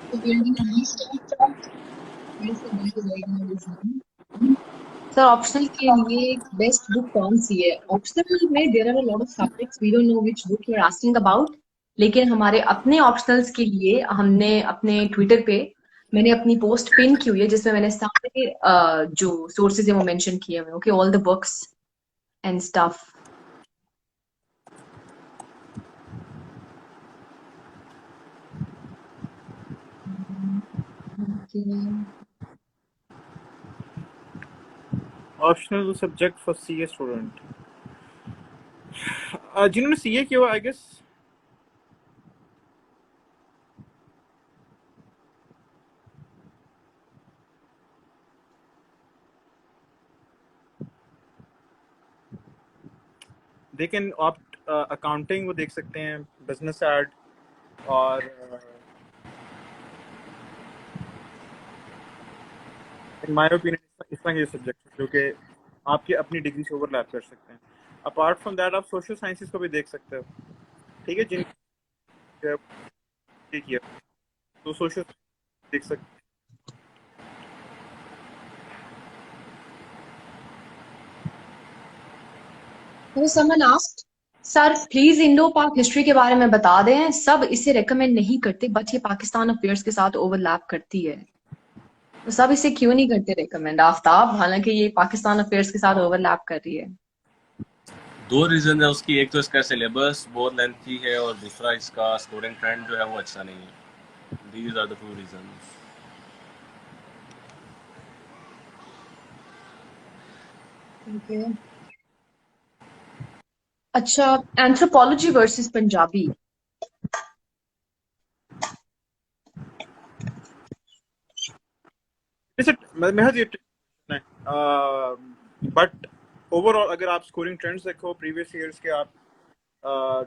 So where do we start from? Where's the way to write my resume? Sir optional के लिए best book कौन सी है? Optional में there are a lot of subjects, we don't know which book you are asking about. लेकिन हमारे अपने optionals के लिए हमने अपने ट्विटर पे मैंने अपनी पोस्ट पिन की हुई है जिसमें मैंने सारे जो सोर्सेज है वो मेंशन किए हुए, okay, all the books and stuff. Optional subject for CA student. जिन्होंने CA किया हुआ, I guess they can opt accounting वो देख सकते हैं, business ad और in my opinion इस तरह के सब्जेक्ट जो कि आपकी अपनी डिग्री से ओवरलैप कर सकते हैं। अपार्ट फ्रॉम दैट आप सोशल साइंसेस को भी देख सकते हो, ठीक है, जिन किया तो सोशल देख सकते हैं। तो someone asked, sir please Indo पाक हिस्ट्री के बारे में बता दें, सब इसे रेकमेंड नहीं करते बट ये पाकिस्तान अफेयर्स के साथ ओवरलैप करती है, तो सब इसे क्यों नहीं करते रेकमेंड आफ्ताब, हालांकि ये पाकिस्तान अफेयर्स के साथ ओवरलैप कर रही है? दो रीजन है उसकी, एक तो इसका सिलेबस बहुत लेंथी है और दूसरा इसका स्कोरिंग ट्रेंड जो है वो अच्छा नहीं है। These are the two reasons. Okay, अच्छा, एंथ्रोपोलॉजी वर्सेस पंजाबी। महज ये बट ओवरऑल अगर आप स्कोरिंग ट्रेंड्स देखो प्रीवियस ईयर्स के, आप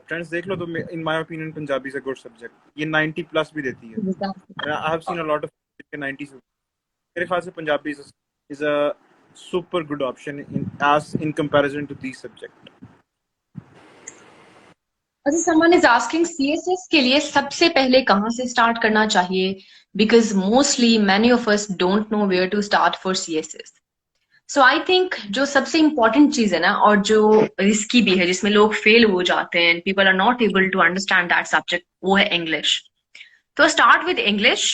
ट्रेंड्स देख लो तो in my opinion Punjabi is a good subject. ये 90 प्लस भी देती है। I have seen a lot of 90 से। मेरे ख्याल से Punjabi is a super good option in comparison to these subject. अच्छा, someone is asking CSS के लिए सबसे पहले कहाँ से स्टार्ट करना चाहिए? Because mostly many of us don't know where to start for CSS. So I think जो सबसे इम्पोर्टेंट चीज है ना, और जो रिस्की भी है, जिसमें लोग फेल हो जाते हैं, people are not able to understand that subject, वो है इंग्लिश। तो स्टार्ट विद इंग्लिश।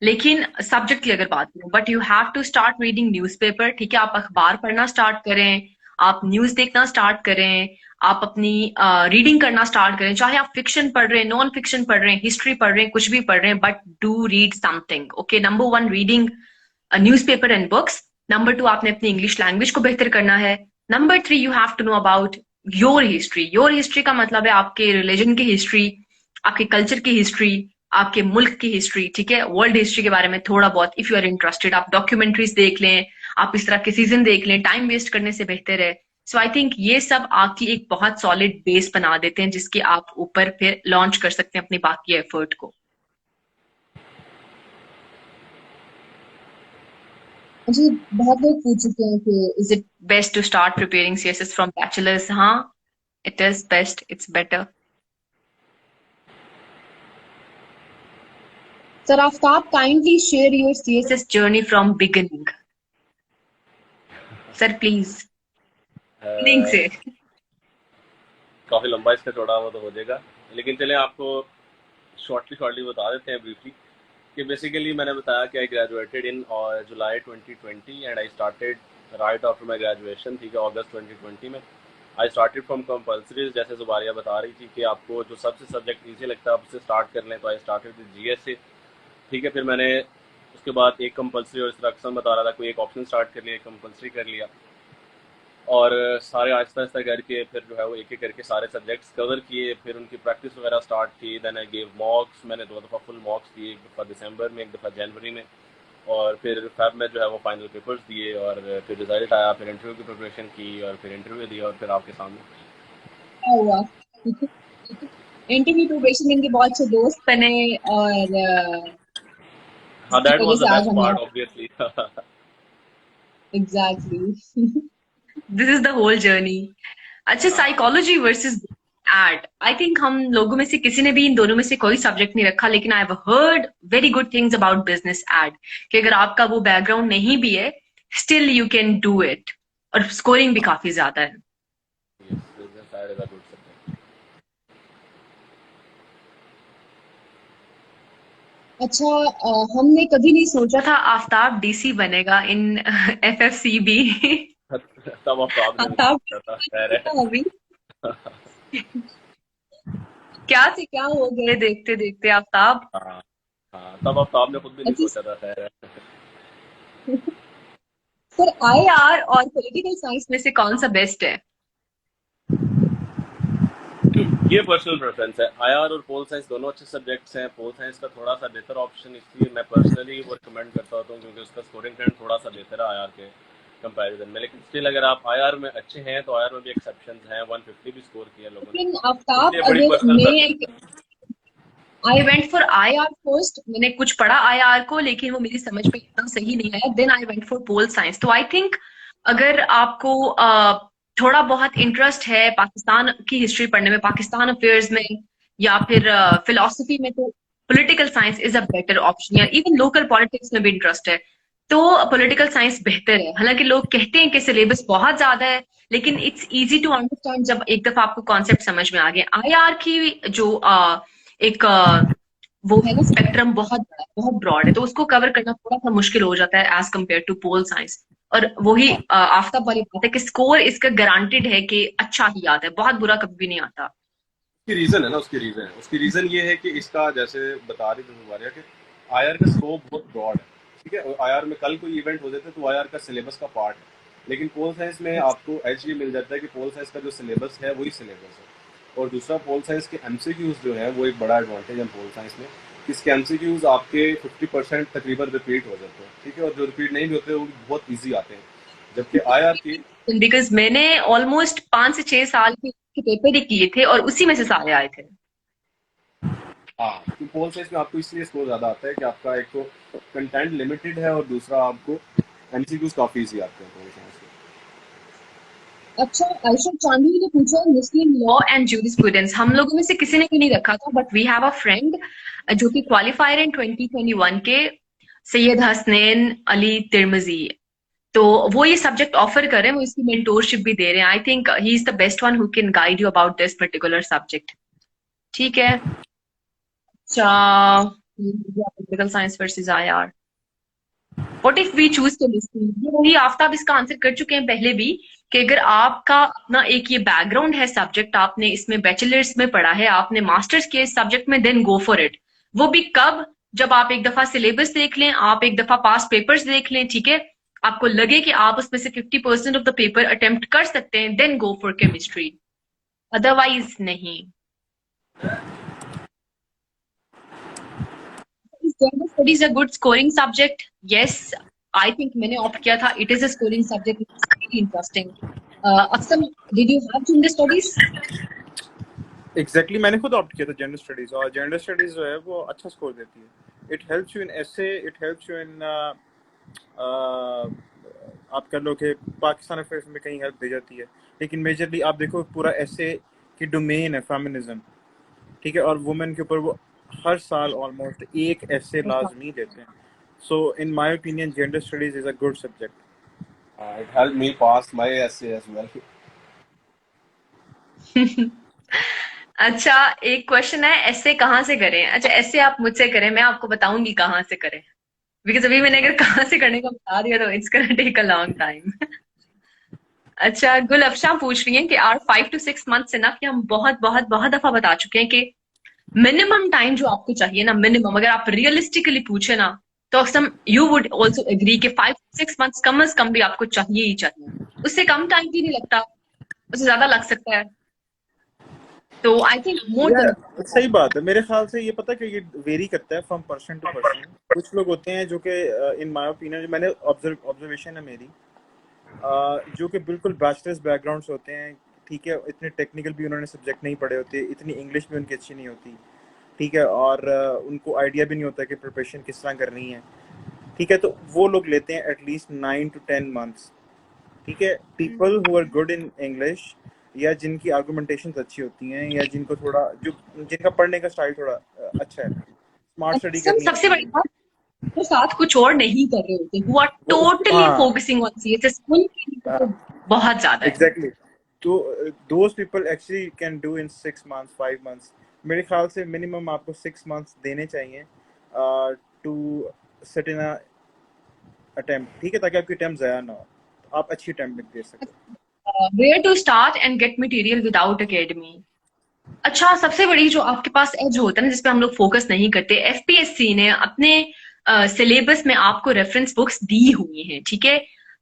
लेकिन सब्जेक्ट की अगर बात करूं, but you have to start reading newspaper, ठीक है, आप अखबार पढ़ना स्टार्ट करें, आप न्यूज देखना स्टार्ट करें, आप अपनी रीडिंग करना स्टार्ट करें, चाहे आप फिक्शन पढ़ रहे हैं, नॉन फिक्शन पढ़ रहे हैं, हिस्ट्री पढ़ रहे हैं, कुछ भी पढ़ रहे हैं, but do read something, okay. Number one, reading newspaper and books. Number two, आपने अपनी इंग्लिश लैंग्वेज को बेहतर करना है। Number three, you have to know about your history. Your history का मतलब है आपके रिलीजन की हिस्ट्री, आपके कल्चर की हिस्ट्री, आपके मुल्क की हिस्ट्री, ठीक है, वर्ल्ड हिस्ट्री के बारे में थोड़ा बहुत, इफ यू आर इंटरेस्टेड, आप डॉक्यूमेंट्रीज देख लें, आप इस तरह के सीजन देख लें, टाइम वेस्ट करने से बेहतर है। सो आई थिंक ये सब आपकी एक बहुत सॉलिड बेस बना देते हैं जिसके आप ऊपर फिर लॉन्च कर सकते हैं अपनी बाकी एफर्ट को। जी, बहुत लोग पूछ चुके हैं कि is it best to start preparing CSS from bachelors? हाँ, it is best, it's better. Sir Aftab, kindly share your CSS journey from beginning. Sir please, beginning से। काफी लंबा इसका चौड़ा हुआ तो हो जाएगा, लेकिन चले आपको शॉर्टली बता देते हैं ब्रीफली कि बेसिकली मैंने बताया कि I graduated in July 2020 and I started right after my graduation, ठीक है, अगस्त 2020 में। आई स्टार्टेड फ्रॉम कंपल्सरीज, जैसे जुबारिया बता रही थी कि आपको जो सबसे सब्जेक्ट ईजी लगता है आप उससे स्टार्ट कर लें, तो आई स्टार्टेड विद जीएस से, ठीक है। फिर मैंने उसके बाद एक कंपल्सरी, और इस तरह अक्सर बता रहा था, कोई एक ऑप्शन स्टार्ट कर लिया, एक कंपल्सरी कर लिया, और सारे आहिस्ता आहिस्ता करके फिर जो है वो एक एक करके सारे सब्जेक्ट्स कवर किए, फिर उनकी प्रैक्टिस वगैरह स्टार्ट की। देन आई गेव मॉक्स, मैंने 2 दफ़ा फुल मॉक्स दिए, एक दफ़ा दिसंबर में, एक दफ़ा जनवरी में, और फिर फेब में जो है वो फाइनल पेपर्स दिए, और फिर रिजल्ट आया, फिर इंटरव्यू की प्रिपरेशन की, और फिर इंटरव्यू दिया, और फिर आपके सामने। क्या हुआ? इंटरव्यू प्रिपरेशन इनके बहुत से दोस्त बने, और हाँ, जिसकी दैट वजह वाज द से आज बेस्ट हम पार्ट यहाँ। Obviously. Exactly, this is the whole journey. अच्छा, हाँ, psychology versus ed, I think हम लोगों में से किसी ने भी इन दोनों में से कोई सब्जेक्ट नहीं रखा, लेकिन I have heard very good things about business ad, कि अगर आपका वो बैकग्राउंड नहीं भी है, still you can do it, और स्कोरिंग भी काफी ज्यादा है। Yes, business side is a good subject. अच्छा, हमने कभी नहीं सोचा था आफ्ताब डीसी बनेगा इन एफएफसीबी। तब आफ्ताब ने भी आफ्ताब सोचा था, खैर है। अभी क्या से क्या हो गए देखते देखते आफ्ताब। हाँ हाँ, तब आफ्ताब ने खुद भी नहीं अच्छा सोचा था, खैर है। सर, आईआर और पॉलिटिकल साइंस में से कौन सा बेस्ट है? ये पर्सनल प्रेफरेंस है। आईआर और पोल साइंस दोनों अच्छे सब्जेक्ट्स हैं। पोल साइंस का थोड़ा सा बेहतर ऑप्शन इसलिए मैं पर्सनली वो रिकमेंड करता हूँ क्योंकि उसका स्कोरिंग ट्रेंड थोड़ा सा बेहतर है आईआर के कंपैरिजन में। लेकिन स्टिल अगर आप आईआर में अच्छे हैं तो आईआर में भी एक्सेप्शंस हैं, 150 भी स्कोर किया लोगों ने, लेकिन आफ्ताब, इसलिए बड़ी अगर पर्सनल मैं, प्रेफरेंस है। आई वेंट फॉर आईआर फर्स्ट, मैंने कुछ पढ़ा आईआर को, लेकिन वो मेरी समझ में इतना सही नहीं आया, then I went for pol science. तो आई थिंक अगर आपको थोड़ा बहुत इंटरेस्ट है पाकिस्तान की हिस्ट्री पढ़ने में, पाकिस्तान अफेयर्स में, या फिर फिलोसफी में, तो political science is a better option, या इवन लोकल पॉलिटिक्स में भी इंटरेस्ट है तो पॉलिटिकल साइंस बेहतर है। हालांकि लोग कहते हैं कि सिलेबस बहुत ज्यादा है, लेकिन इट्स इजी टू अंडरस्टैंड जब एक दफा आपको कॉन्सेप्ट समझ में आ गया। आईआर की जो एक वो है ना, स्पेक्ट्रम बहुत बड़ा है, बहुत ब्रॉड है, तो उसको कवर करना थोड़ा सा मुश्किल हो जाता है as compare to pol science. और वही आफ्ताब वाली बात है कि स्कोर इसका गारंटेड है कि अच्छा ही आता है, बहुत बुरा कभी भी नहीं आता। उसकी रीजन है ना, उसकी रीजन ये है कि इसका, जैसे बता रही थी मुबारिया, कि आईआर का स्कोप बहुत ब्रॉड है। ठीक है, आईआर में कल कोई इवेंट हो जाता है तो आईआर का सिलेबस का पार्ट है। लेकिन पोल साइंस में आपको एज ये मिल जाता है कि पोल साइंस का जो सिलेबस है वही सिलेबस है। और दूसरा, पोल साइंस के एमसीक्यूज जो है वो एक बड़ा एडवांटेज है पोल साइंस में, कि इसके एमसीक्यूज आपके 50% तकरीबन रिपीट हो जाते हैं। ठीक है, और जो रिपीट नहीं भी होते वो बहुत ईजी आते हैं, जबकि आईआर की, बिकॉज मैंने ऑलमोस्ट 5 से 6 साल के पेपर ही किए थे और उसी में से सारे आए थे। हाँ, तो पोल साइंस में आपको इसलिए स्कोर ज़्यादा आता है कि आपका एक तो कंटेंट लिमिटेड है और दूसरा आपको एमसीक्यूज काफ़ी इजी आते हैं पोल साइंस में। अच्छा, आयशा चांदी ने पूछा मुस्लिम लॉ एंड ज्यूरिस्प्रूडेंस, हम लोगों में से किसी ने भी नहीं रखा था, but we have a friend जो कि क्वालिफायर इन 2021 के, सैयद हसनैन अली तिरमिजी। तो वो ये सब्जेक्ट ऑफर कर रहे हैं, वो इसकी मेंटोरशिप भी दे रहे हैं। I think he is the best one who can guide you about this particular subject. ठीक है। अच्छा, political science versus IR, what if we choose chemistry? ये वही आफ्ताब इसका आंसर कर चुके हैं पहले भी, कि अगर आपका अपना एक ये बैकग्राउंड है सब्जेक्ट, आपने इसमें बैचलर्स में पढ़ा है, आपने मास्टर्स किया इस सब्जेक्ट में, देन गो फॉर इट। वो भी कब? जब आप एक दफा सिलेबस देख लें, आप एक दफा पास पेपर्स देख लें, ठीक है, आपको लगे कि आप उसमें से 50% ऑफ द पेपर अटेम्प्ट कर सकते हैं, then go for chemistry, otherwise नहीं। General studies a good scoring subject? Yes, I think मैंने ऑप्ट किया था, it is a scoring subject, it's very interesting. अक्सर, did you have general studies? Exactly, मैंने खुद ऑप्ट किया था जनरल स्टडीज, और जनरल स्टडीज जो है वो अच्छा स्कोर देती है। It helps you in essay, it helps you in, आप कर लो कि पाकिस्तान अफेयर्स में कहीं हेल्प दे जाती है। लेकिन मेजरली आप देखो, पूरा एसे की डोमेन है फेमिनिज्म, ठीक है, और वुमेन के ऊपर वो हर साल ऑलमोस्ट एक ऐसे लाजमी देते हैं। So in my opinion gender studies is a good subject. It help me pass my essay as well. अच्छा, एक क्वेश्चन है, ऐसे कहाँ से करें? अच्छा, ऐसे आप मुझसे करें, मैं आपको बताऊंगी कहाँ से करें, बिकॉज अभी मैंने अगर कहाँ से करने का बता दिया तो it's gonna take a long time. अच्छा, गुल अफशा पूछ रही हैं कि आर 5 to 6 months इनफ? कि हम बहुत बहुत बहुत दफा बता चुके हैं कि मिनिमम टाइम जो आपको चाहिए ना, मिनिमम, अगर आप रियलिस्टिकली पूछे ना, तो अक्सर यू वुड ऑल्सो एग्री कि 5 to 6 months कम से कम भी आपको चाहिए ही चाहिए। उससे कम टाइम भी नहीं लगता, उससे ज्यादा लग सकता है। तो आई थिंक मोर देन, यार सही बात है, मेरे ख्याल से ये पता है कि ये वेरी करता है फ्रॉम पर्सन टू पर्सन। कुछ लोग होते हैं जो कि इन माय ओपिनियन, जो मैंने ऑब्जर्वेशन है मेरी, जो कि बिल्कुल बैचलर्स बैकग्राउंड से होते हैं, ठीक है, इतने टेक्निकल भी उन्होंने सब्जेक्ट नहीं पढ़े होते, इतनी इंग्लिश भी उनकी अच्छी नहीं होती, ठीक है, और उनको आइडिया भी नहीं होता कि प्रिपरेशन किस तरह करनी है, ठीक है, तो वो लोग लेते हैं एटलीस्ट 9 to 10 months। ठीक है, people who are good in English या जिनकी आर्गुमेंटेशन अच्छी होती हैं, या जिनको थोड़ा जिनका पढ़ने का स्टाइल थोड़ा अच्छा है, स्मार्ट स्टडी करनी है। सबसे बड़ी बात, तो साथ कुछ और नहीं कर रहे होते, who are totally focusing on CSS, उनके लिए तो बहुत ज्यादा है। Exactly. तो those people actually can do in 6 months, 5 months. मेरे ख्याल से मिनिमम आपको 6 months देने चाहिए to set in a attempt, ठीक है, ताकि आपकी attempt ज़ाया ना हो, तो आप अच्छी attempt दे सकें। Where to start and get material without academy? अच्छा, सबसे बड़ी जो आपके पास एज होता है ना, जिसपे हम लोग फोकस नहीं करते, FPSC ने अपने सिलेबस में आपको रेफरेंस बुक्स दी हुई हैं, ठीक है।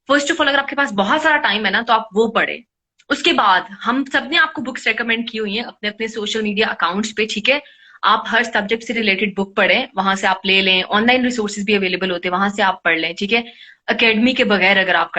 फर्स्ट ऑफ ऑल, अगर आपके पास बहुत सारा टाइम है ना, तो आप वो पढ़े। उसके बाद हम सबने आपको बुक्स रेकमेंड की हुई हैं अपने अपने सोशल मीडिया अकाउंट्स पे, ठीक है। आप हर सब्जेक्ट से रिलेटेड बुक पढ़ें, वहां से आप ले लें। ऑनलाइन रिसोर्सेज भी अवेलेबल होते हैं, वहां से आप पढ़ लें, ठीक है। अकेडमी के बगैर अगर आप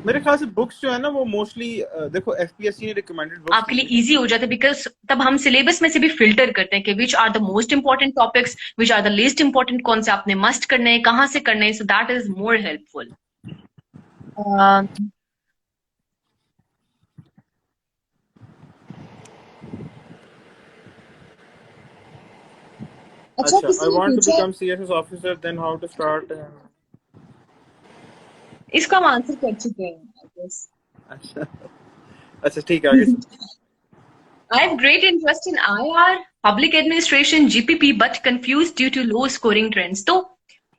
मेरे ख्याल से बुक्स जो है ना वो मोस्टली देखो एफपीएससी ने रिकमेंडेड बुक्स आपके लिए इजी हो जाता है, बिकॉज तब हम सिलेबस में से भी फिल्टर करते हैं कि which are the most important topics, which are the least important, कौन से आपने मस्ट करने हैं, कहाँ से करने हैं। So that is more helpful. अच्छा, I want to become CSS officer, then how to start? इसका हम आंसर कर चुके हैं। अच्छा ठीक है, आगे। I have great interest in IR, public administration, GPP, but confused due to low scoring trends. तो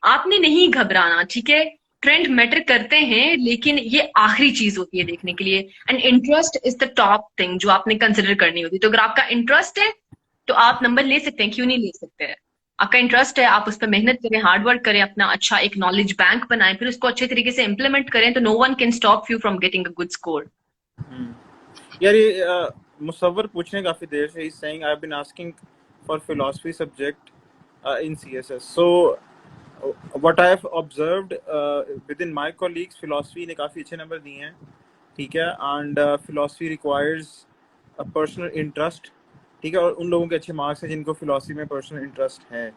आपने नहीं घबराना, ठीक है। ट्रेंड मैटर करते हैं, लेकिन ये आखिरी चीज होती है देखने के लिए। And interest is the top thing जो आपने कंसिडर करनी होती है। तो अगर आपका इंटरेस्ट है तो आप नंबर ले सकते हैं, क्यों नहीं ले सकते हैं। आपका इंटरेस्ट है, आप उस पर मेहनत करें, हार्डवर्क करें, अपना अच्छा एक नॉलेज बैंक बनाएं, फिर उसको अच्छे तरीके से इम्प्लीमेंट करें, तो no one can stop you from getting a good score. यार ये मुसव्वर पूछने काफी देर से, he's saying I've been asking for philosophy subject in CSS. So what I have observed within my colleagues, philosophy ने काफी अच्छे नंबर दिए हैं, ठीक है। and philosophy requires a personal interest, ठीक है। और उन लोगों के अच्छे मार्क्स हैं जिनको फिलोसफी में पर्सनल इंटरेस्ट है,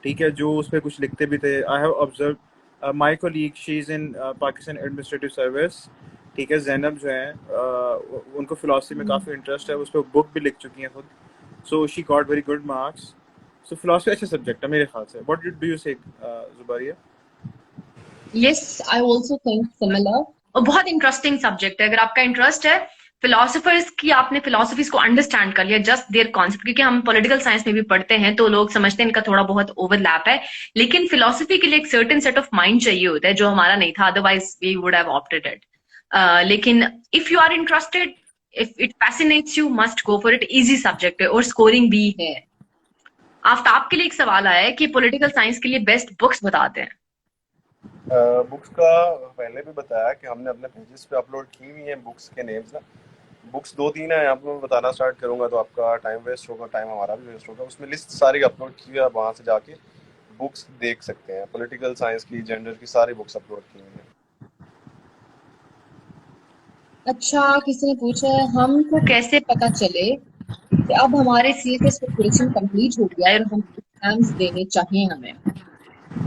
ठीक है, जो उस पर कुछ लिखते भी थे। I have observe my colleague, she is in Pakistan administrative service, ठीक है। ज़ैनब जो है उनको फिलोसफी में काफ़ी इंटरेस्ट है, उस पर बुक भी लिख चुकी हैं खुद। So she got very good marks. So philosophy अच्छा सब्जेक्ट है मेरे ख्याल से। What do you say Zubaria? Yes, I also think similar. और बहुत इंटरेस्टिंग सब्जेक्ट है। अगर आपका इंटरेस्ट है फिलोसफर्स की, आपने फिलोसफीज को अंडरस्टैंड कर लिया, जस्ट देयर कॉन्सेप्ट, क्योंकि हम पॉलिटिकल साइंस में भी पढ़ते हैं तो लोग समझते हैं इनका थोड़ा बहुत ओवरलैप है, लेकिन फिलोसफी के लिए एक सर्टेन सेट ऑफ माइंड चाहिए होता है जो हमारा नहीं था, otherwise we would have opted it. लेकिन if you are interested, if it fascinates you, must go for it. Easy subject है और स्कोरिंग भी है। आफ्ताब के लिए एक सवाल आया है कि पॉलिटिकल साइंस के लिए बेस्ट बुक्स बताते हैं। बुक्स का पहले भी बताया कि हमने अपने पेजेस पे अपलोड की हुई हैं बुक्स के नेम्स ना। बुक्स 2-3 है, आपको मैं बताना स्टार्ट करूंगा तो आपका टाइम वेस्ट होगा, टाइम हमारा भी वेस्ट होगा। उसमें लिस्ट सारी अपलोड की हुई है, आप वहाँ से जाके बुक्स देख सकते हैं। पॉलिटिकल साइंस की, जेंडर की सारी बुक्स अपलोड की हुई हैं। अच्छा, किसी ने पूछा है हमको कैसे पता चले कि अब हमारे CSS प्रिपरेशन कंप्लीट हो गया है और हम एग्जाम्स देने चाहिए हमें।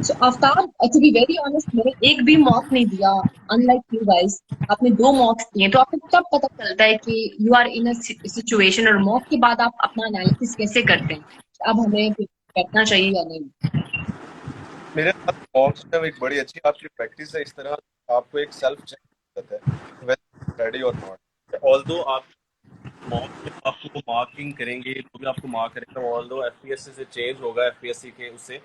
So Aftab, to be very honest, मैंने एक भी मॉक नहीं दिया, अनलाइक यू गाइस। आपने 2 मॉक्स दिए, तो आपको तब पता चलता है कि you are in a situation, और मॉक के बाद आप अपना एनालिसिस कैसे करते हैं अब हमें करना चाहिए या नहीं। मेरे साथ मॉक्स में एक बड़ी अच्छी आपकी प्रैक्टिस है, इस तरह आपको एक सेल्फ चेक करता है वेदर रेडी और नॉट। ऑल्दो आप मॉक में आपको मार्किंग करेंगे तो भी आपको मार्क करेंगे, ऑल्दो एफपीएससी से चेंज होगा, एफपीएससी के उससे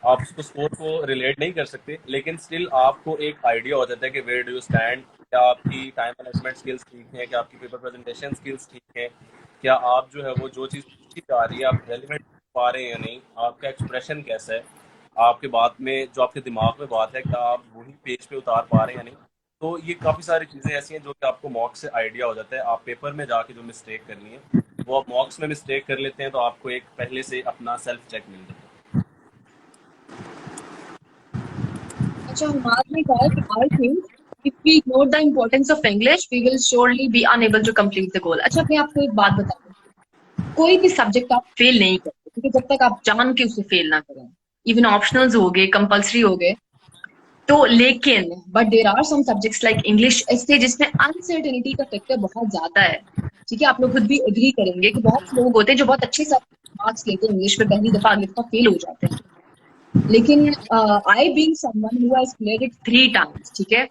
आप उसको स्कोर को रिलेट नहीं कर सकते, लेकिन स्टिल आपको एक आइडिया हो जाता है कि वेयर डू यू स्टैंड। क्या आपकी टाइम मैनेजमेंट स्किल्स ठीक है, क्या आपकी पेपर प्रेजेंटेशन स्किल्स ठीक है, क्या आप जो है वो जो चीज़ ठीक आ रही है आप रेलिवेंट पा रहे हैं या नहीं, आपका एक्सप्रेशन कैसा है, आपके बात में जो आपके दिमाग में बात है क्या आप वही पेज पे उतार पा रहे हैं या नहीं। तो ये काफ़ी सारी चीज़ें ऐसी हैं जो कि आपको मॉक से आइडिया हो जाता है। आप पेपर में जाके जो मिस्टेक करनी है वो आप मॉक्स में मिस्टेक कर लेते हैं, तो आपको एक पहले से अपना सेल्फ चेक मिल जाता है। अच्छा, हमारे ने कहा कि I think if we ignore the importance of English, we will surely be unable to complete the goal. अच्छा, मैं आपको एक बात बताऊं, कोई भी सब्जेक्ट आप फेल नहीं करते, क्योंकि जब तक आप जान के उसे फेल ना करें। इवन ऑप्शनल्स हो गए, कंपल्सरी हो गए। तो लेकिन but there are some subjects like English essay जिसमें अनसर्टेनिटी का फैक्टर बहुत ज्यादा है। ठीक है, आप लोग खुद भी एग्री करेंगे कि बहुत लोग होते हैं जो बहुत अच्छे से मार्क्स लेते हैं इंग्लिश में, पहली दफा अगली दफा फेल हो जाते हैं। लेकिन I being someone who has cleared it 3 times, ठीक है,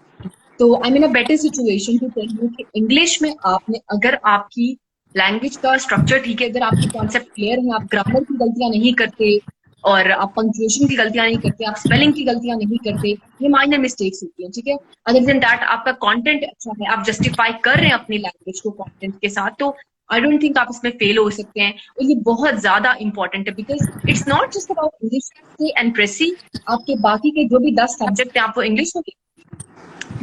तो I am in a better situation to tell you कि इंग्लिश में आपने, अगर आपकी लैंग्वेज का स्ट्रक्चर ठीक है, अगर आपके कॉन्सेप्ट क्लियर है, आप ग्रामर की गलतियां नहीं करते और आप पंक्चुएशन की गलतियां नहीं करते, आप स्पेलिंग की गलतियां नहीं करते, ये माइनर मिस्टेक्स होती हैं, ठीक है। अदर देन दैट आपका कंटेंट अच्छा है, आप जस्टिफाई कर रहे हैं अपनी लैंग्वेज को कंटेंट के साथ, तो आई डोंट थिंक आप इसमें फेल हो सकते हैं। और ये बहुत ज्यादा इंपॉर्टेंट है because it's not just about English and precis, आपके बाकी के जो भी 10 सब्जेक्ट हैं आप वो इंग्लिश में,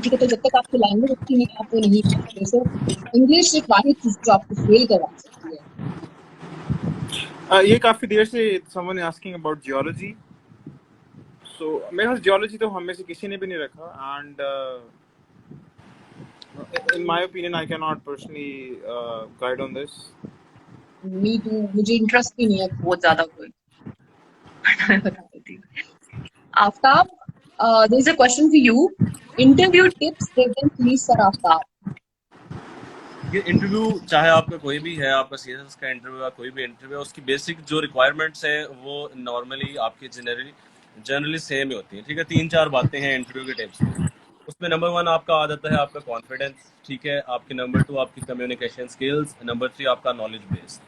ठीक है, तो जब तक आपकी लैंग्वेज अच्छी नहीं आप वो नहीं करते। सो इंग्लिश एक वाहिद चीज जो आपको फेल करवा सकती है। ये काफी देर से someone asking about geology. So मेरे पास geology तो हम में से किसी ने भी नहीं रखा, and in my opinion I cannot personally guide on this. Me too, मुझे इंटरेस्ट भी नहीं है बहुत ज्यादा कोई। मैं बता देती हूँ। Aftab, there is a question for you, interview tips दे देम प्लीज सर आफ्ताब। ये इंटरव्यू चाहे आपका कोई भी है, आपका सीएसएस का इंटरव्यू है, कोई भी इंटरव्यू है, उसकी बेसिक जो रिक्वायरमेंट्स है वो नॉर्मली आपकी जनरली सेम ही होती है, ठीक है। 3-4 बातें हैं इंटरव्यू के टिप्स में। उसमें नंबर 1 आपका आ जाता है आपका कॉन्फिडेंस, ठीक है। आपकी नंबर 2 आपकी कम्युनिकेशन स्किल्स, नंबर 3 आपका नॉलेज बेस।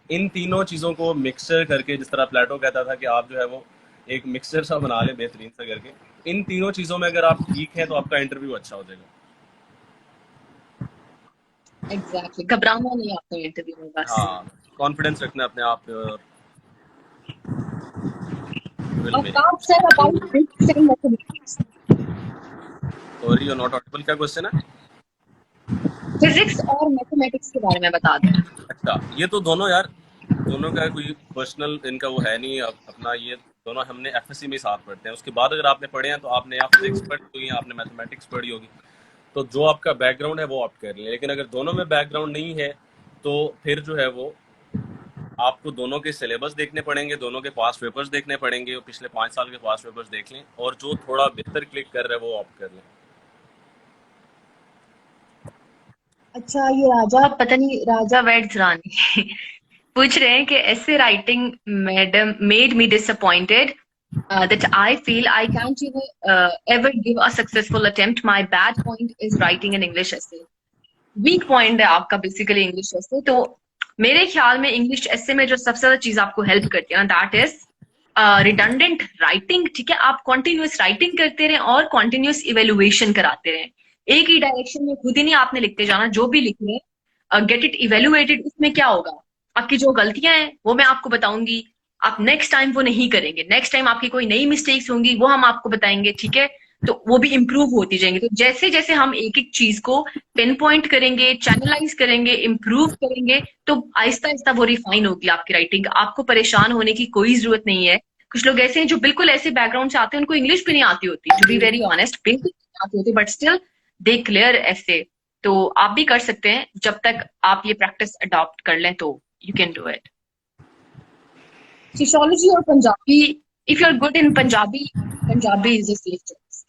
इन तीनों चीज़ों को मिक्सर करके, जिस तरह प्लेटो कहता था कि आप जो है वो एक मिक्सर सा बना ले बेहतरीन सा करके, इन तीनों चीज़ों में अगर आप ठीक हैं तो आपका इंटरव्यू अच्छा हो जाएगा। एग्जैक्टली, घबराना नहीं आपको इंटरव्यू में, बस हाँ, कॉन्फिडेंस रखना अपने आप पे और Aftab sir about physics and mathematics. Sorry, you not Audible. क्या क्वेश्चन है? फिजिक्स और मैथमेटिक्स के बारे में बता दें। अच्छा, ये तो दोनों यार, दोनों का कोई पर्सनल इनका वो है नहीं अपना, ये दोनों हमने एफएससी में साथ पढ़ते हैं। उसके बाद अगर आपने पढ़े हैं तो आपने या फिजिक्स पढ़ी होगी या आपने मैथमेटिक्स पढ़ी होगी, तो जो आपका बैकग्राउंड है वो आप कर लें। लेकिन अगर दोनों में बैकग्राउंड नहीं है तो फिर जो है वो आपको दोनों के सिलेबस देखने पड़ेंगे, दोनों के पास पेपर्स देखने पड़ेंगे, और पिछले 5 साल के पास पेपर्स देख लें, और जो थोड़ा बेहतर क्लिक कर रहा है वो आप कर लें। अच्छा, ये राजा, पता नहीं, राजा वेड्स रानी पूछ रहे हैं कि ऐसे writing madam made me disappointed that I feel I can't even ever give a successful attempt. My bad point is writing an English essay. Weak point है आपका बेसिकली इंग्लिश एस्से। तो मेरे ख्याल में इंग्लिश एस्से में जो सबसे ज्यादा चीज आपको हेल्प करती है ना, दैट इज रिडंडेंट राइटिंग, ठीक है। आप कॉन्टिन्यूस राइटिंग करते रहें और कॉन्टिन्यूस इवेल्युएशन कराते रहें। एक ही डायरेक्शन में खुद ही नहीं आपने लिखते जाना, जो भी लिख रहे हैं गेट इट इवेल्युएटेड। उसमें क्या होगा, आपकी जो गलतियां हैं वो मैं आपको बताऊंगी, आप नेक्स्ट टाइम वो नहीं करेंगे। नेक्स्ट टाइम आपकी कोई नई मिस्टेक्स होंगी वो हम आपको बताएंगे, ठीक है, तो वो भी इम्प्रूव होती जाएंगी। तो जैसे जैसे हम एक एक चीज को पिन पॉइंट करेंगे, चैनलाइज करेंगे, इम्प्रूव करेंगे, तो आहिस्ता आहिस्ता वो रिफाइन होगी आपकी राइटिंग। आपको परेशान होने की कोई जरूरत नहीं है। कुछ लोग ऐसे हैं जो बिल्कुल ऐसे बैकग्राउंड से आते हैं, उनको इंग्लिश भी नहीं आती होती, टू बी वेरी ऑनेस्ट, बिल्कुल नहीं आती होती, बट स्टिल दे क्लियर ऐसे। तो आप भी कर सकते हैं, जब तक आप ये प्रैक्टिस अडॉप्ट कर लें तो you can do it. Sociology और Punjabi, if you are good in Punjabi, Punjabi is a safe choice.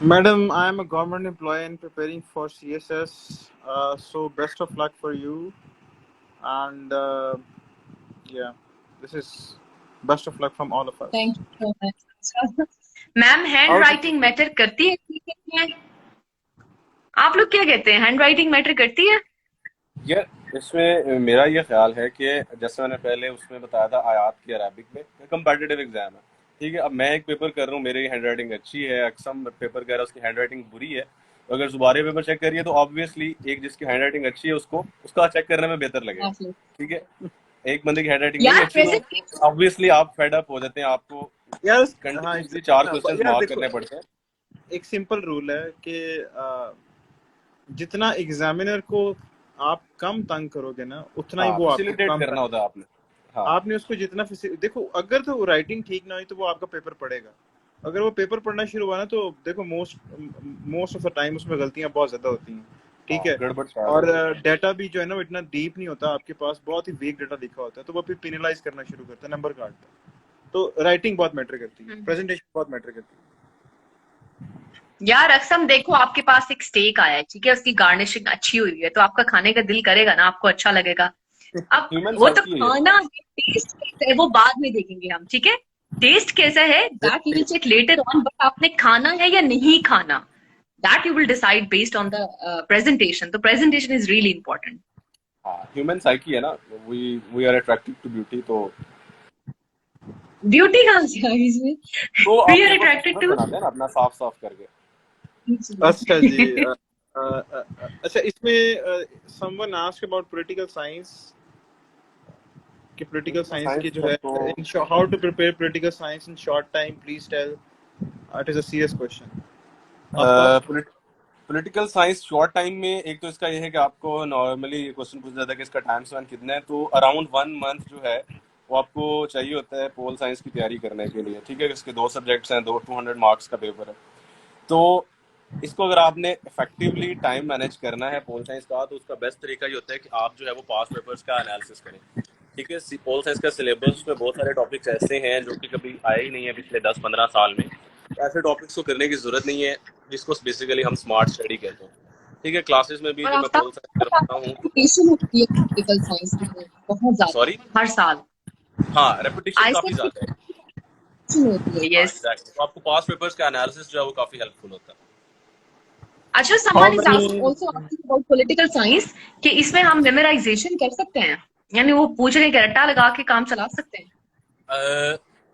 Madam, I am a government employee and preparing for CSS. So best of luck for you. And yeah, this is best of luck from all of us. Thank you so much. Ma'am, hand writing matter करती है? आप लोग क्या कहते हैं, hand writing matter करती है? यार, इसमें मेरा ये ख्याल है कि जैसे मैंने पहले उसमें बताया था आयात की अरबिक में, कंपेटिटिव एग्जाम है, ठीक है। अब मैं एक पेपर कर रहा हूँ, मेरी हैंड राइटिंग अच्छी है, अक्सम पेपर कर रहा है उसकी हैंड राइटिंग बुरी है, तो अगर दोबारा पेपर चेक करिए तो ऑब्वियसली एक जिसकी हैंड राइटिंग अच्छी है उसका चेक करने में बेहतर लगेगा, ठीक है। एक बंदे की हैंड राइटिंग नहीं अच्छी तो ऑब्वियसली आप फेड अप हो जाते हैं, आपको यार कंटिन्यूअसली 4 क्वेश्चन मार्क करने पड़ते हैं। एक सिंपल रूल है कि जितना एग्जामिनर को आप कम तंग करोगे ना, उतना ही वो आपको कम करना होता है आपने। आपने उसको जितना देखो, अगर तो राइटिंग ठीक ना हुई तो वो आपका पेपर पढ़ेगा। अगर वो पेपर पढ़ना शुरू हुआ ना तो देखो मोस्ट ऑफ द टाइम उसमें गलतियां बहुत ज्यादा होती हैं। ठीक है, गड़बड़ और डाटा भी जो है ना वो इतना डीप नहीं होता, आपके पास बहुत ही वेग डाटा लिखा होता है, तो वो फिर पेनलाइज करना शुरू करता है, नंबर काटता है। तो राइटिंग बहुत मैटर करती है, प्रेजेंटेशन बहुत मैटर करती है। यार अक्सम देखो, आपके पास एक स्टेक आया है, ठीक है, उसकी गार्निशिंग अच्छी हुई है, तो आपका खाने का दिल करेगा ना, आपको अच्छा लगेगा। अब ह्यूमन वो तो साइकी है ये। खाना, टेस्ट कैसा है वो बाद में देखेंगे हम, ठीक है। टेस्ट कैसा है that we will check later on, but आपने खाना है या नहीं खाना, that you will decide based on the presentation. तो प्रेजेंटेशन इज रियली इंपॉर्टेंट। हाँ, ह्यूमन साइकी है ना, we are attracted to beauty, तो ब्यूटी कहाँ से आ गई इसमें? वी आप आर देखो अट्रैक्टेड खूबसूरत टू बनाते हैं ना अपना साफ साफ करके। अच्छा जी, अच्छा इसमें someone asked about political science, कि पॉलिटिकल पॉलिटिकल साइंस की साइंस जो में है, तो in how to prepare political science in short time, please tell. It is a serious question. Aftab. Political science short time में, एक तो इसका ये है कि आपको नॉर्मली क्वेश्चन पूछा जाता है कि इसका टाइम स्पैन कितना है, तो अराउंड 1 मंथ जो है वो आपको चाहिए होता है पोल साइंस की तैयारी करने के लिए, ठीक है। इसके 2 सब्जेक्ट्स हैं, 200 मार्क्स का पेपर है। तो इसको अगर आपने इफेक्टिवली टाइम मैनेज करना है पोल साइंस का, तो उसका बेस्ट तरीका ये होता है कि आप जो है वो पास्ट पेपर्स का एनालिसिस करें, ठीक है। पोल साइंस का सिलेबस में बहुत सारे टॉपिक्स ऐसे हैं जो कि कभी आए ही नहीं है पिछले 10-15 साल में। ऐसे टॉपिक्स को करने की जरूरत नहीं है, जिसको बेसिकली हम स्मार्ट स्टडी कहते हैं, ठीक है। क्लासेस में भी और जो मैं पोल साइंस करवाता हूँ तो रेपुटेशन होती है पॉलिटिकल साइंस में बहुत ज्यादा, सॉरी, हर साल हाँ, रेपुटेशन आई काफी सेड ज्यादा है। रेपुटेशन होती है, हाँ यस। एग्जैक्टली, तो आपको पास्ट पेपर्स का एनालिसिस जो है वो काफी हेल्पफुल होता है। अच्छा, how someone is many also asking about political science कि इसमें हम मेमोराइजेशन कर सकते हैं, यानी वो पूछ रहे हैं कि रट्टा लगा के काम चला सकते हैं।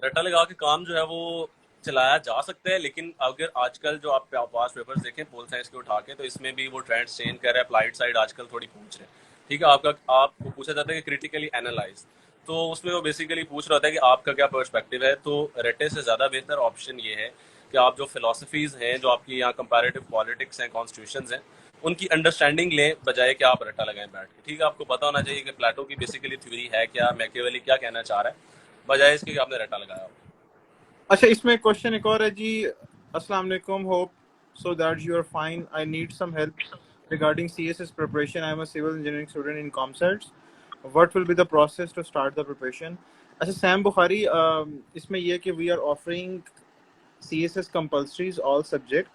रट्टा लगा के काम जो है वो चलाया जा सकता है, लेकिन अगर आजकल जो आप पास्ट पेपर्स देखें पोल साइंस के उठा के, तो इसमें भी वो ट्रेंड चेंज कर रहा है, अप्लाइड साइड आजकल थोड़ी पूछ रहे हैं, ठीक है। आपको पूछा जाता है कि क्रिटिकली एनालाइज, तो उसमें वो बेसिकली पूछ रहा होता है कि आपका क्या पर्सपेक्टिव है। तो रट्टे से ज़्यादा बेहतर ऑप्शन ये है कि आप जो फिलोसफीज हैं, जो आपकी यहाँ कंपैरेटिव पॉलिटिक्स हैं, कॉन्स्टिट्यूशंस हैं, उनकी अंडरस्टैंडिंग लें, बजाय कि आप रट्टा लगाएं बैठ के, ठीक है। आपको पता होना चाहिए कि प्लेटो की बेसिकली थ्योरी है क्या, मैकियावेली क्या कहना चाह रहा है, बजाय इसके कि आपने रट्टा लगाया हो। अच्छा, इसमें क्वेश्चन एक और है जी। अस्सलाम वालेकुम, hope so that you are fine. I need some help regarding CSS preparation. I am a civil engineering student in ComScience. What will be the process to start the preparation? अच्छा Sam Bukhari, इसमें यह कि we are offering CSS compulsories all subject.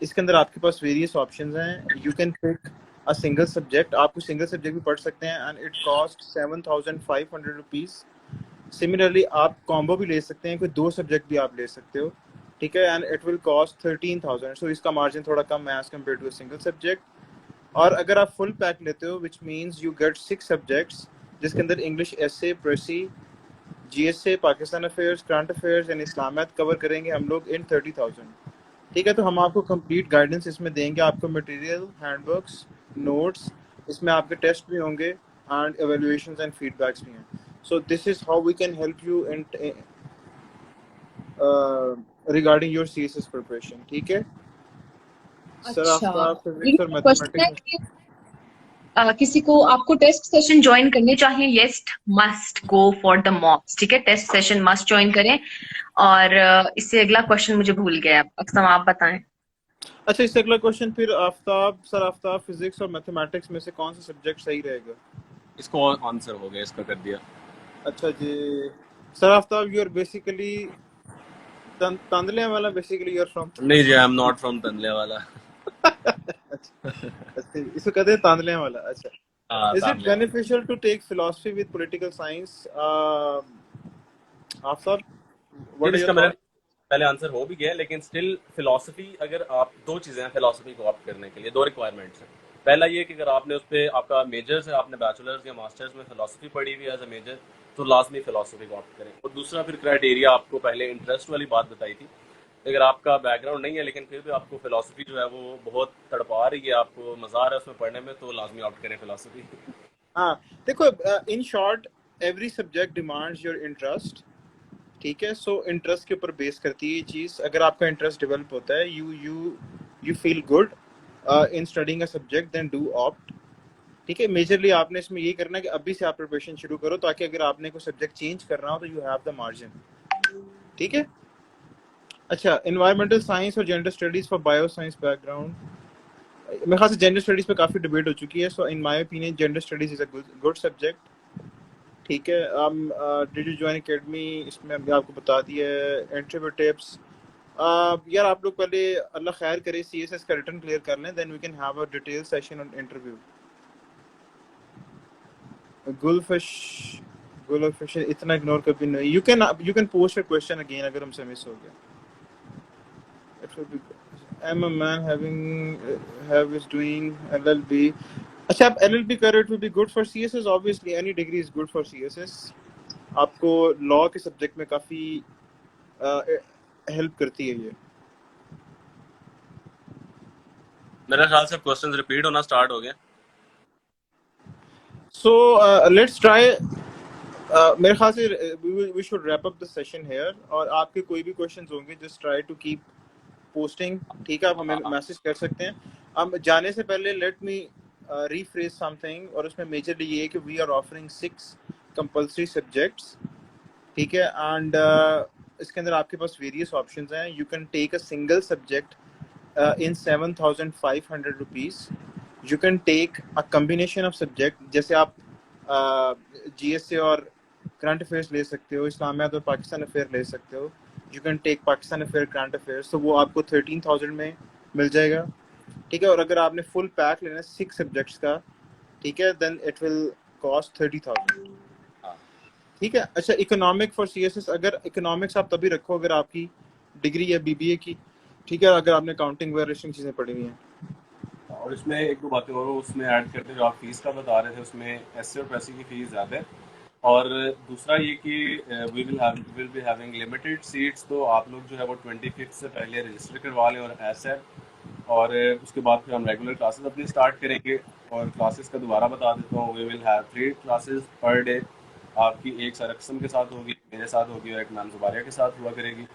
इसके अंदर आपके पास various options हैं। You can pick a single subject, आप कोई सिंगल सब्जेक्ट भी पढ़ सकते हैं, and it cost 7,500 rupees. Similarly आप कॉम्बो भी ले सकते हैं, कोई 2 सब्जेक्ट भी आप ले सकते हो, ठीक है, and it will cost 13,000। So इसका मार्जिन थोड़ा कम है as compare to a single subject. और अगर आप फुल पैक लेते हो, which means you get 6 subjects, जिसके अंदर English, essay, precis, GSA, Pakistan affairs, current affairs and Islamiat cover करेंगे हम लोग इन 30,000, ठीक है। तो हम आपको कंप्लीट गाइडेंस इसमें देंगे, आपको मटेरियल, हैंडबुक्स, नोट्स, इसमें आपके टेस्ट भी होंगे एंड एवेल्युएशंस एंड फीडबैक्स भी हैं। So this is how we can help you in regarding your CSS preparation, ठीक है सर। अच्छा, आफ्ताब फिजिक्स और लेकिन क्वेश्चन है मैथमेटिक्स। कि किसी को आपको टेस्ट सेशन ज्वाइन करने चाहिए, yes, must go for the मॉक्स, ठीक है, टेस्ट सेशन मस्ट ज्वाइन करें। और इससे अगला क्वेश्चन मुझे भूल गया, अक्सम आप बताएं। अच्छा, इससे अगला क्वेश्चन फिर आफ्ताब सर, आफ्ताब फिजिक्स और मैथमेटिक्स में से कौन सा सब्जेक्ट सही रहेगा? इसको आंसर हो गया, इसका कर दिया। अच्छा जी sir, Aftab you are basically Tandlianwala, basically you are from नहीं जी, I am not from Tandlianwala. अच्छा, इसको कहते हैं तांदले वाला। अच्छा, हाँ, इज इट तांदले वाला। Beneficial to take philosophy with political science? Aftab, what यार आर योर इसका मेरा थॉट्स? पहले आंसर हो भी गया, लेकिन स्टिल फिलोसफी, अगर आप, 2 चीज़ें हैं फिलोसफी को ऑप्ट करने के लिए, 2 रिक्वायरमेंट्स हैं। पहला ये कि अगर आपने उस पर आपका मेजर्स है, आपने बैचलर्स या मास्टर्स में फिलोसफी पढ़ी हुई है एज अ मेजर, तो लाजमी फिलोसफी को ऑप्ट करें। और दूसरा फिर क्राइटेरिया, आपको पहले इंटरेस्ट वाली बात बताई थी, अगर आपका बैकग्राउंड नहीं है लेकिन फिर भी आपको फिलोसफी जो है वो बहुत तड़पा रही है, आपको मजा आ रहा है उसमें पढ़ने में, तो लाजमी ऑप्ट करें फिलोसफी। हाँ, देखो, in short every subject demands your interest, ठीक है। सो इंटरेस्ट के ऊपर बेस करती है ये चीज़। अगर आपका इंटरेस्ट डेवलप होता है, you feel good in studying a subject, then do opt, ठीक है। मेजरली आपने इसमें ये करना है कि अभी से आप प्रिपरेशन शुरू करो, ताकि अगर आपने कोई सब्जेक्ट चेंज करना हो तो यू हैव द मार्जिन, ठीक है। अच्छा, एनवायरमेंटल साइंस और gender studies for bio science background, मेरे ख्याल से जेंडर स्टडीज पे काफी डिबेट हो चुकी है, so in my opinion gender studies is a good subject. ठीक है, डिड यू जॉइन एकेडमी, इसमें हमने आपको बता दिया है। इंटरव्यू टिप्स, यार आप लोग पहले अल्लाह खैर करे सीएसएस का रिटर्न क्लियर कर लें, then we can have a detail session on interview. Gulfish Gulfish इतना इग्नोर कभी नहीं, you can post a question again अगर हमसे मिस हो गया। It will be I'm a man having have is doing LLB. अच्छा, आप LLB कर रहे हो, it will be good for CSS. Obviously any degree is good for CSS. आपको लॉ के सब्जेक्ट में काफी हेल्प करती है ये। मेरे ख्याल से क्वेश्चंस रिपीट होना स्टार्ट हो गए। So let's try. मेरे ख्याल से we should wrap up the session here. और आपके कोई भी questions होंगे, just try to keep posting. ठीक है, आप हमें मैसेज कर सकते हैं। हम जाने से पहले let me rephrase something, और उसमें मेजरली ये है कि we are offering 6 compulsory subjects। ठीक है, एंड इसके अंदर आपके पास वेरियस ऑप्शंस हैं। You can take a single subject in 7,500 rupees. You can take a combination of subject, जैसे आप GSA और करंट अफेयर्स ले सकते हो, इस्लामियात और पाकिस्तान अफेयर ले सकते हो। You can take Pakistan affair current affairs, तो वो आपको 13,000 में मिल जाएगा। ठीक है, और अगर आपने फुल पैक लेना है 6 सब्जेक्ट्स का, ठीक है, देन इट विल कॉस्ट 30,000। ठीक है। अच्छा, इकोनॉमिक फॉर सीएसएस, अगर इकोनॉमिक्स आप तभी रखो अगर आपकी डिग्री है बीबीए की। ठीक है, अगर आपने काउंटिंग वगैरह चीजें पढ़ी हुई हैं। और इसमें एक दो बातें और उसमें ऐड करते, जो आप फीस का बता रहे थे, उसमें एसए और पैसे की फीस ज़्यादा है। और दूसरा ये कि we will be having limited seats, तो आप लोग जो है वो 25 से पहले रजिस्टर करवा लें और ऐसे, और उसके बाद फिर हम रेगुलर क्लासेस अपनी स्टार्ट करेंगे। और क्लासेस का दोबारा बता देता हूँ, we will have 3 classes per day. आपकी एक सरक्सम के साथ होगी, मेरे साथ होगी, और एक मैम जुबारिया के साथ हुआ करेगी।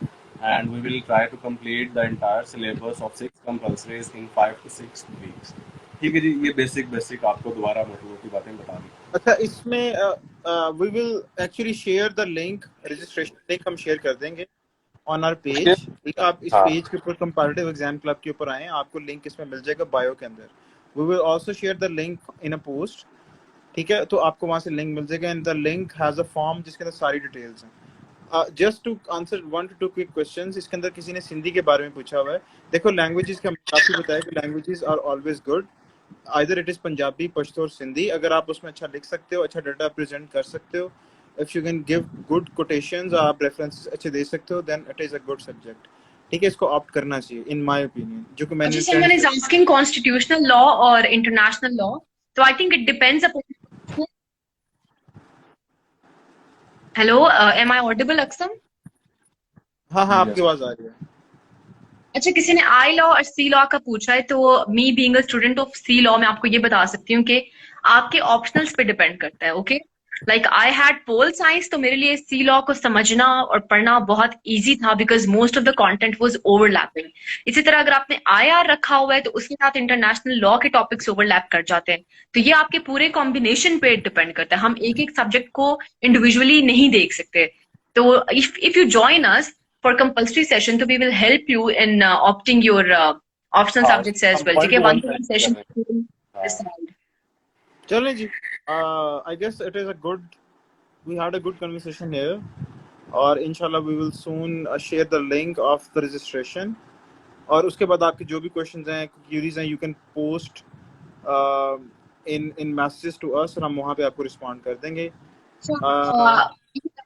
And we will try to complete the entire syllabus of 6 compulsories in 5 to 6 weeks. ठीक है जी, ये बेसिक आपको दोबारा मोटी मोटी बातें बता दी। अच्छा, इसमें we will actually share the link, registration link हम शेयर कर देंगे ऑन आवर पेज। ठीक है, आप इस पेज के ऊपर कंपैरेटिव एग्जाम क्लब के ऊपर आए, आपको लिंक इसमें मिल जाएगा बायो के अंदर। We will also share the link in a post. ठीक है, तो आपको वहां से लिंक मिल जाएगा, and the link has a form जिसके अंदर सारी डिटेल्स हैं। Just to answer 1 to 2 quick questions, इसके अंदर किसी ने सिंधी के बारे में पूछा हुआ है। देखो, लैंग्वेजेस का काफी बताया कि languages are always good, either it is Punjabi, Pashto और सिंधी। अगर आप उसमें अच्छा लिख सकते हो, अच्छा डाटा प्रेजेंट कर सकते हो, if you can give good quotations, आप रेफरेंसेस अच्छे दे सकते हो, then it is a good subject. ठीक है, इसको ऑप्ट करना चाहिए इन माय ओपिनियन, जो कि मैंने someone is asking constitutional law or international law, so I think it depends upon. Hello, am I audible, Aksam? हाँ हाँ, आपकी आवाज आ रही है। अच्छा, किसी ने आई लॉ और सी लॉ का पूछा है, तो me being a student of C law, मैं आपको ये बता सकती हूँ कि आपके ऑप्शनल्स पे डिपेंड करता है। Okay, like I had pole science, तो मेरे लिए सी लॉ को समझना और पढ़ना बहुत इजी था, because most of the content was overlapping. इसी तरह अगर आपने आईआर रखा हुआ है, तो उसके साथ इंटरनेशनल लॉ के टॉपिक्स ओवरलैप कर जाते हैं। तो ये आपके पूरे कॉम्बिनेशन पे डिपेंड करता है, हम एक एक सब्जेक्ट को इंडिविजुअली नहीं देख सकते। तो if you join us for compulsory session, so we will help you in opting your optional subjects as well. ठीक है, 1-to-1 session decide. चलें जी, I guess it is a good, we had a good conversation here, और इंशाल्लाह we will soon share the link of the registration, और उसके बाद आपके जो भी questions हैं, queries हैं, you can post in messages to us, और हम वहाँ पे आपको respond कर देंगे।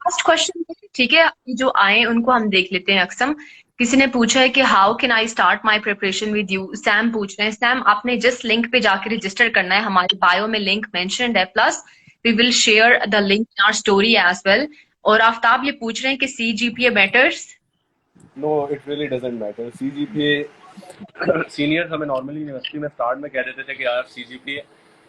लास्ट क्वेश्चन, ठीक है, जो आए उनको हम देख लेते हैं। अक्सम, किसी ने पूछा है कि how can I start my preparation with you. Sam पूछ रहे हैं, सैम आपने जस्ट लिंक पे जाके रजिस्टर करना है, हमारे बायो में लिंक मेंशन्ड है, plus we will share the link in our story as well. और आफ्ताब ये पूछ रहे हैं कि CGPA matters. No, it really doesn't matter. CGPA seniors हमें नॉर्मली यूनिवर्सिटी में स्टार्ट में कह देते थे कि यार सीजीपीए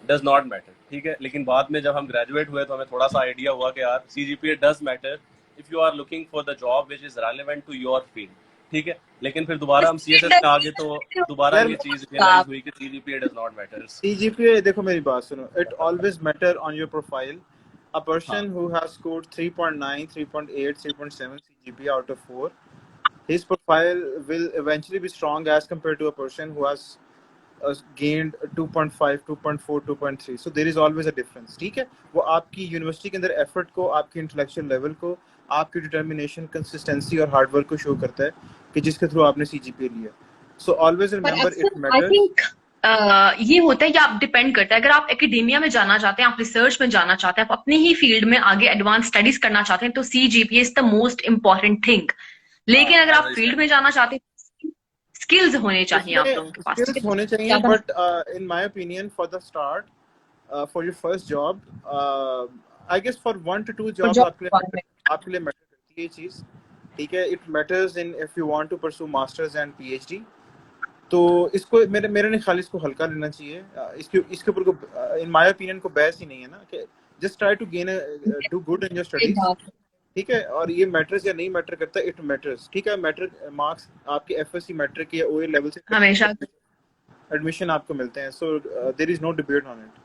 डज नॉट मैटर, ठीक है, लेकिन बाद में जब हम ग्रेजुएट हुए तो हमें थोड़ा सा आइडिया हुआ कि यार CGPA does matter if you are looking for the job which is relevant to your field. ठीक है, लेकिन फिर दोबारा हम सीएसएस में आ गए तो दोबारा ये चीज रियलाइज हुई कि CGPA does not matter. CGPA, देखो मेरी बात सुनो, it always matter on your profile. A person who has scored 3.9, 3.8, 3.7 CGPA out of 4, his profile will eventually be strong as compared to a person who has gained 2.5, 2.4, 2.3. So there is always a difference. ठीक है, वो आपकी university के अंदर effort को, आपके intellectual level को, आपकी डिटर्मिनेशन, कंसिस्टेंसी और हार्ड वर्क को शो करता है कि जिसके थ्रू आपने सीजीपीए लिया. So always remember it I matters. Think ये होता है कि आप डिपेंड करता है. अगर आप एकेडेमिया में जाना चाहते हैं, आप रिसर्च में जाना चाहते हैं, आप अपनी ही फील्ड में आगे एडवांस स्टडीज करना चाहते हैं, तो CGPA is the most important thing. लेकिन अगर आप फील्ड में जाना चाहते हैं, स्किल्स होने चाहिए आप लोगों के पास. स्किल्स होने चाहिए, but in my opinion for the start, for your first job, I guess for 1 to 2 job आपके लिए मैटर करती है ये चीज. ठीक है, it matters in if you want to pursue masters and PhD. तो इसको मेरे ख्याल इसको हल्का लेना चाहिए. इसके ऊपर को इन माय ओपिनियन को बहस ही नहीं है ना, कि just try to gain do good in your studies. ठीक है, और ये मैटर्स या नहीं मैटर करता, इट मैटर्स. ठीक है, मैटर मार्क्स आपके एफएससी मैट्रिक या ओए लेवल से हमेशा एडमिशन आपको मिलते हैं. So there is no debate on it.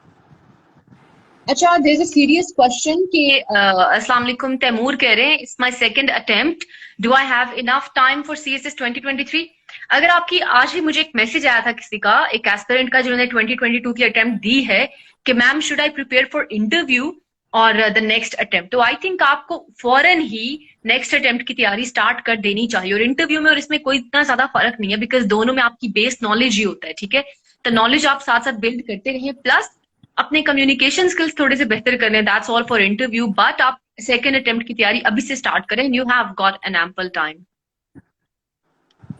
अच्छा, there is a serious question कि अस्सलाम वालेकुम, तैमूर कह रहे हैं, it's my second attempt, do I have enough time for CSS 2023? अगर आपकी आज ही मुझे एक मैसेज आया था किसी का, एक एस्पिरेंट का जिन्होंने 2022 की अटेम्प्ट दी है, कि ma'am should I prepare for interview और द नेक्स्ट अटेम्प्ट. तो आई थिंक आपको फौरन ही नेक्स्ट अटेम्प्ट की तैयारी स्टार्ट कर देनी चाहिए. और इंटरव्यू में और इसमें कोई इतना ज्यादा फर्क नहीं है, बिकॉज दोनों में आपकी बेस नॉलेज ही होता है. ठीक है, तो नॉलेज आप साथ साथ बिल्ड करते रहिए, प्लस अपने कम्युनिकेशन स्किल्स थोड़े से बेहतर करने. That's all for interview. But आप सेकेंड अटेम्प्ट की तैयारी अभी से स्टार्ट करें. You have got an ample time.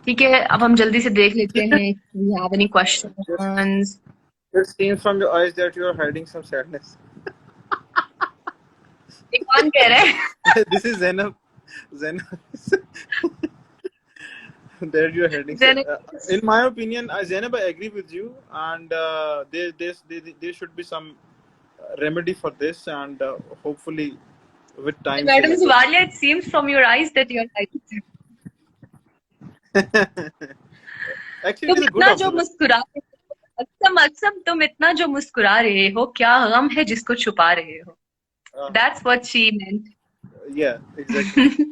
ठीक है, अब हम जल्दी से देख लेते हैं. You have any questions? It seems from your eyes that you are hiding some sadness. कौन कह रहे हैं? This is Zainab. There you are heading. In my opinion, Zainab, I agree with you, and there should be some remedy for this, and hopefully with time. Madam Zuwalia, it seems from your eyes that you are hiding. Actually, तुम इतना जो मुस्कुरा रहे हो, अक्सम तुम इतना जो मुस्कुरा रहे हो, क्या गम है जिसको छुपा रहे हो? That's what she meant. Yeah, exactly.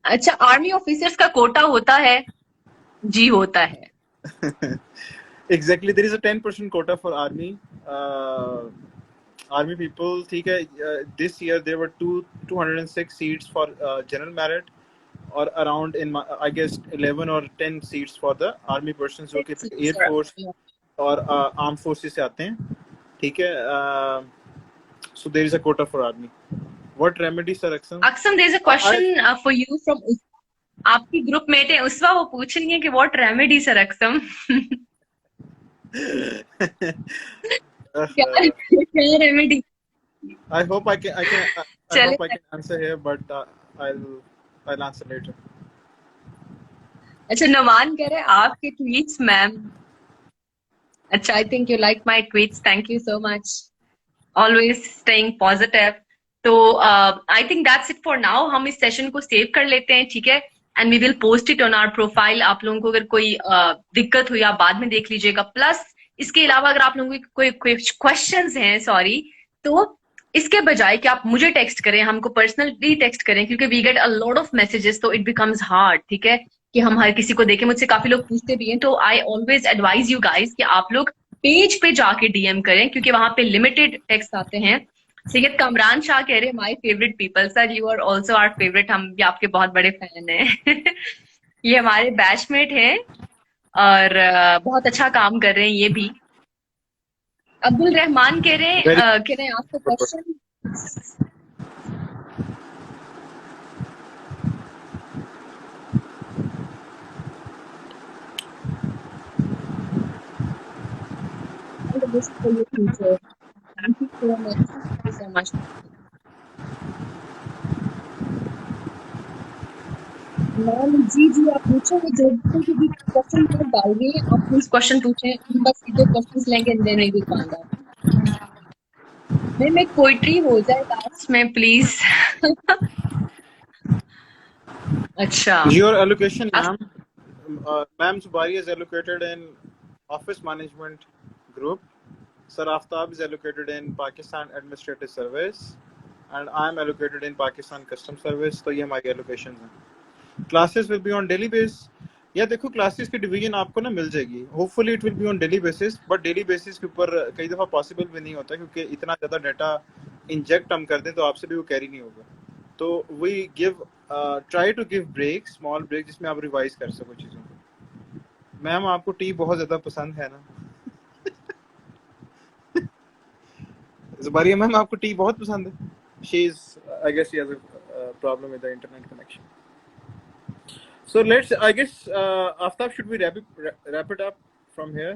अच्छा, आर्मी ऑफिसर्स का कोटा होता है? जी होता है. Exactly, there is a 10% quota for army. Army people. ठीक है, this year there were 206 seats for general merit, or around I guess 11 or 10 seats for the army persons जो कि air force और armed forces से आते हैं. ठीक है, so there is a quota for army. What remedy, sir? Aksam, there is a question for you from आपकी group met है उसवा, वो पूछ रही है कि what remedy, sir? Aksam. क्या remedy? I hope I can answer here, but I'll answer later. अच्छा, नवान कह रहे हैं आपके ट्वीट्स मैम. अच्छा, I think you like my tweets. Thank you so much. Always staying positive. तो I think that's it for now. हम इस session को सेव कर लेते हैं. ठीक है, and we will post it on our profile. आप लोगों को अगर कोई दिक्कत हुई आप बाद में देख लीजिएगा. प्लस इसके अलावा अगर आप लोगों को कोई क्वेश्चंस हैं, सॉरी, तो इसके बजाय कि आप मुझे टेक्स्ट करें, हमको पर्सनली टेक्स्ट करें, क्योंकि we get a lot of messages, तो इट बिकम्स हार्ड. ठीक है, कि हम हर किसी को देखें. मुझसे काफी लोग पूछते भी हैं, तो I always advise you guys कि आप लोग पेज पे जाके डीएम करें, क्योंकि वहां पे लिमिटेड टेक्स्ट आते हैं. सैयद कमरान शाह कह रहे हैं my favourite people. Sir, you are also our favourite. हम भी आपके बहुत बड़े फैन हैं. ये हमारे बैचमेट हैं और बहुत अच्छा काम कर रहे हैं ये भी. अब्दुल रहमान कह रहे हैं आपको question. Thank you so much. Thank you so much. Ma'am जी आप पूछेंगे, जब भी क्वेश्चन को डालिए, आप प्लीज क्वेश्चन पूछें. हम बस सीधे क्वेश्चंस लेंगे and then we will find out. Ma'am एक पोइट्री हो जाए लास्ट में प्लीज. अच्छा, your allocation, ma'am Zubaria is allocated in office management group. Sir Aftab is allocated in Pakistan Administrative Service, and I am allocated in Pakistan Customs Service. तो ये हमारी allocations हैं. Classes will be on daily basis. या देखो classes की division आपको ना मिल जाएगी, hopefully it will be on daily basis, but daily basis के ऊपर कई दफा पॉसिबल भी नहीं होता क्योंकि इतना ज्यादा डाटा इंजेक्ट हम कर दें तो आपसे भी वो कैरी नहीं होगा। तो we give try to give break, small break, जिसमें आप रिवाइज कर सको चीजों को। मैम आपको टी बहुत ज्यादा पसंद है ना? ज़बारिया मैम आपको टी बहुत पसंद है? She is, I guess she has a problem with the internet connection. So let's, I guess, Aftab, should we wrap it up from here?